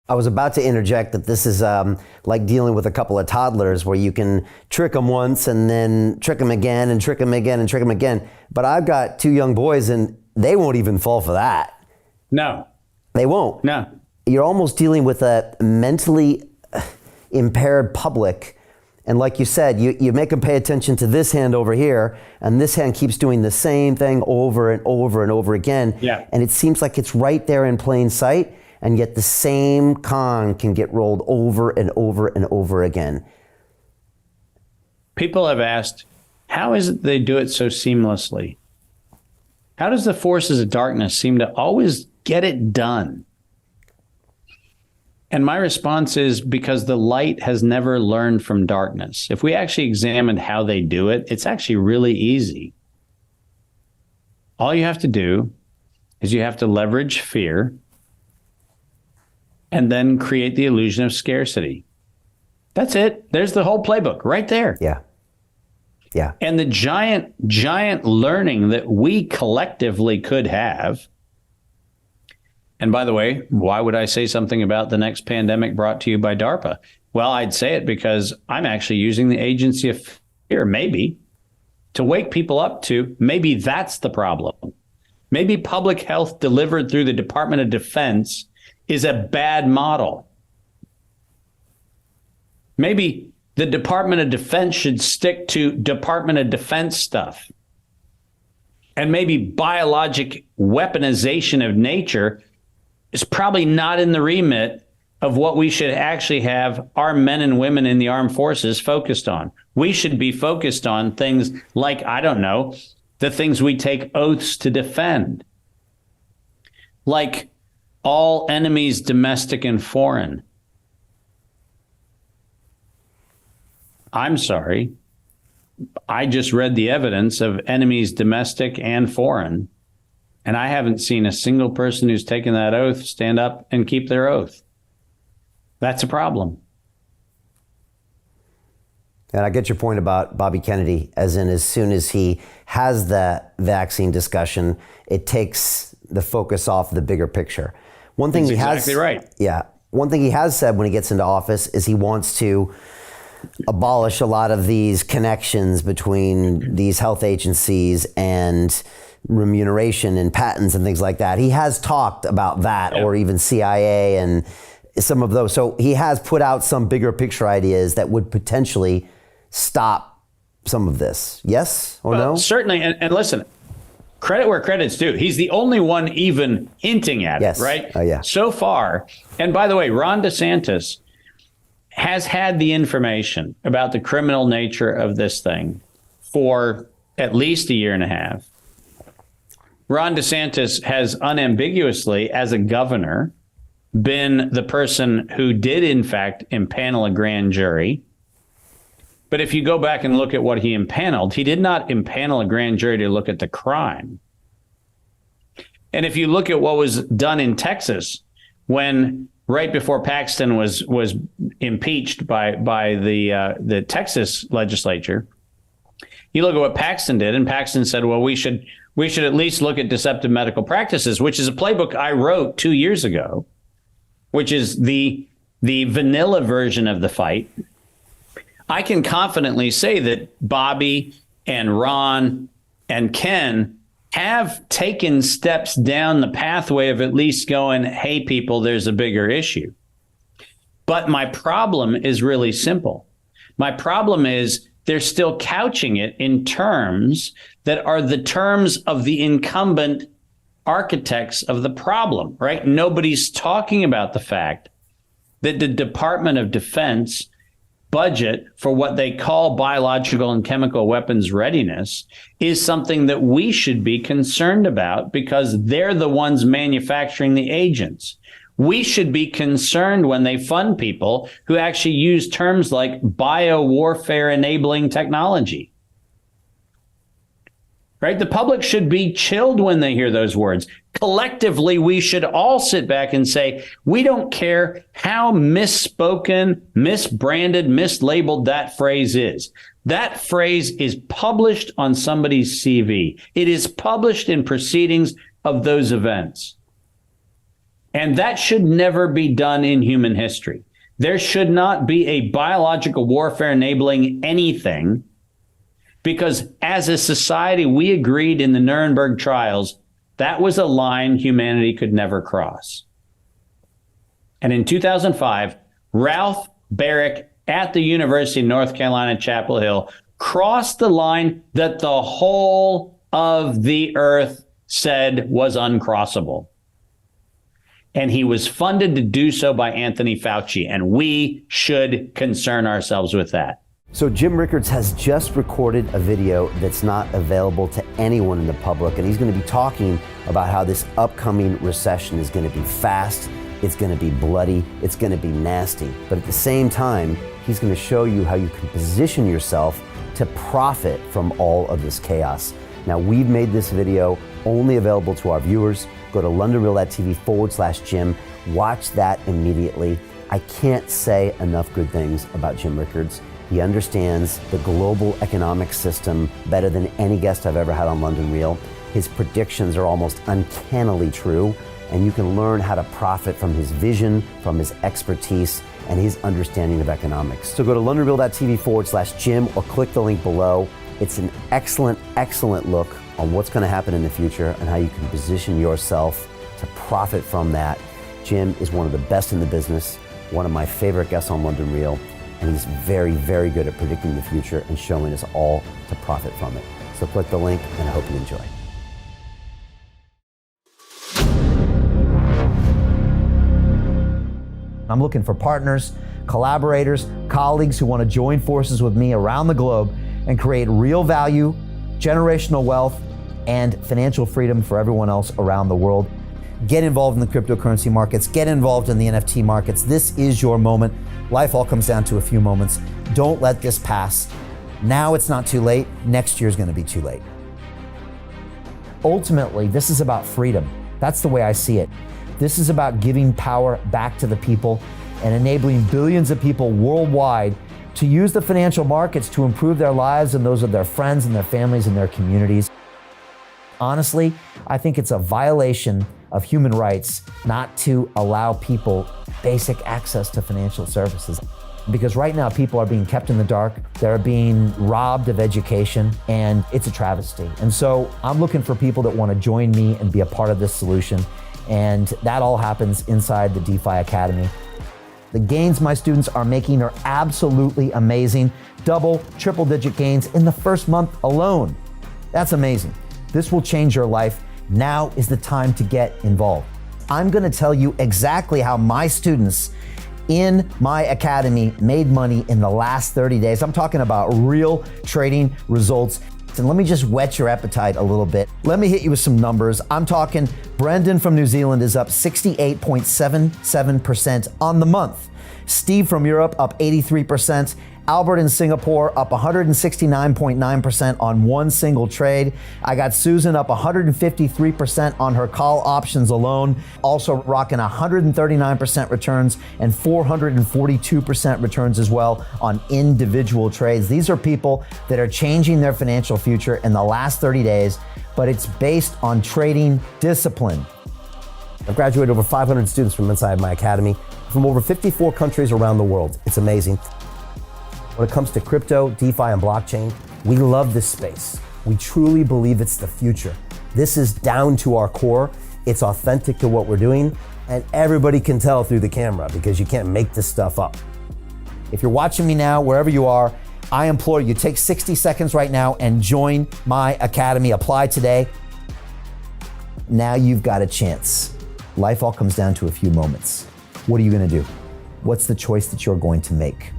I was about to interject that this is like dealing with a couple of toddlers where you can trick them once and then trick them again and trick them again and trick them again. But I've got 2 young boys and they won't even fall for that. No. They won't. No. You're almost dealing with a mentally impaired public. And like you said, you make them pay attention to this hand over here, and this hand keeps doing the same thing over and over and over again. Yeah. And it seems like it's right there in plain sight, and yet the same con can get rolled over and over and over again. People have asked, how is it they do it so seamlessly? How does the forces of darkness seem to always get it done? And my response is because the light has never learned from darkness. If we actually examined how they do it, it's actually really easy. All you have to do is you have to leverage fear and then create the illusion of scarcity. That's it. There's the whole playbook right there. Yeah. Yeah. And the giant learning that we collectively could have. And by the way, why would I say something about the next pandemic brought to you by DARPA? Well, I'd say it because I'm actually using the agency of fear, maybe, to wake people up to maybe that's the problem. Maybe public health delivered through the Department of Defense is a bad model. Maybe the Department of Defense should stick to Department of Defense stuff. And maybe biologic weaponization of nature is probably not in the remit of what we should actually have our men and women in the armed forces focused on. We should be focused on things like, I don't know, the things we take oaths to defend, like all enemies, domestic and foreign. I'm sorry. I just read the evidence of enemies, domestic and foreign. And I haven't seen a single person who's taken that oath stand up and keep their oath. That's a problem. And I get your point about Bobby Kennedy, as in as soon as he has that vaccine discussion, it takes the focus off the bigger picture. One thing That's he has, exactly right. Yeah. One thing he has said when he gets into office is he wants to abolish a lot of these connections between these health agencies and remuneration and patents and things like that. He has talked about that, or even CIA and some of those. So he has put out some bigger picture ideas that would potentially stop some of this. Yes or no? Certainly. And listen, credit where credit's due. He's the only one even hinting at it, right? Yeah. So far. And by the way, Ron DeSantis has had the information about the criminal nature of this thing for at least a year and a half. Ron DeSantis has unambiguously, as a governor, been the person who did, in fact, impanel a grand jury. But if you go back and look at what he impaneled, he did not impanel a grand jury to look at the crime. And if you look at what was done in Texas, when right before Paxton was impeached by the Texas legislature, you look at what Paxton did, and Paxton said, well, we should at least look at deceptive medical practices, which is a playbook I wrote 2 years ago, which is the vanilla version of the fight. I can confidently say that Bobby and Ron and Ken have taken steps down the pathway of at least going, hey, people, there's a bigger issue. But my problem is really simple. My problem is they're still couching it in terms that are the terms of the incumbent architects of the problem, right? Nobody's talking about the fact that the Department of Defense budget for what they call biological and chemical weapons readiness is something that we should be concerned about because they're the ones manufacturing the agents. We should be concerned when they fund people who actually use terms like biowarfare enabling technology. Right? The public should be chilled when they hear those words. Collectively, we should all sit back and say, we don't care how misspoken, misbranded, mislabeled that phrase is. That phrase is published on somebody's CV. It is published in proceedings of those events. And that should never be done in human history. There should not be a biological warfare enabling anything, because as a society, we agreed in the Nuremberg trials that was a line humanity could never cross. And in 2005, Ralph Barrick at the University of North Carolina, Chapel Hill, crossed the line that the whole of the earth said was uncrossable. And he was funded to do so by Anthony Fauci, and we should concern ourselves with that. So Jim Rickards has just recorded a video that's not available to anyone in the public, and he's going to be talking about how this upcoming recession is going to be fast, it's going to be bloody, it's going to be nasty. But at the same time, he's going to show you how you can position yourself to profit from all of this chaos. Now, we've made this video only available to our viewers. Go to londonreal.tv/Jim. Watch that immediately. I can't say enough good things about Jim Rickards. He understands the global economic system better than any guest I've ever had on London Real. His predictions are almost uncannily true, and you can learn how to profit from his vision, from his expertise, and his understanding of economics. So go to londonreal.tv/Jim or click the link below. It's an excellent, excellent look on what's going to happen in the future and how you can position yourself to profit from that. Jim is one of the best in the business, one of my favorite guests on London Real, and he's very, very good at predicting the future and showing us all to profit from it. So click the link, and I hope you enjoy. I'm looking for partners, collaborators, colleagues who want to join forces with me around the globe and create real value, generational wealth, and financial freedom for everyone else around the world. Get involved in the cryptocurrency markets, get involved in the NFT markets. This is your moment. Life all comes down to a few moments. Don't let this pass. Now it's not too late. Next year's going to be too late. Ultimately, this is about freedom. That's the way I see it. This is about giving power back to the people and enabling billions of people worldwide to use the financial markets to improve their lives and those of their friends and their families and their communities. Honestly, I think it's a violation of human rights not to allow people basic access to financial services. Because right now people are being kept in the dark, they're being robbed of education, and it's a travesty. And so I'm looking for people that want to join me and be a part of this solution. And that all happens inside the DeFi Academy. The gains my students are making are absolutely amazing. Double, triple digit gains in the first month alone. That's amazing. This will change your life. Now is the time to get involved. I'm going to tell you exactly how my students in my academy made money in the last 30 days. I'm talking about real trading results. And let me just whet your appetite a little bit. Let me hit you with some numbers. I'm talking Brendan from New Zealand is up 68.77% on the month. Steve from Europe up 83%. Albert in Singapore up 169.9% on one single trade. I got Susan up 153% on her call options alone. Also rocking 139% returns and 442% returns as well on individual trades. These are people that are changing their financial future in the last 30 days, but it's based on trading discipline. I've graduated over 500 students from inside my academy from over 54 countries around the world. It's amazing. When it comes to crypto, DeFi, and blockchain, we love this space. We truly believe it's the future. This is down to our core. It's authentic to what we're doing, and everybody can tell through the camera because you can't make this stuff up. If you're watching me now, wherever you are, I implore you, take 60 seconds right now and join my academy. Apply today. Now you've got a chance. Life all comes down to a few moments. What are you going to do? What's the choice that you're going to make?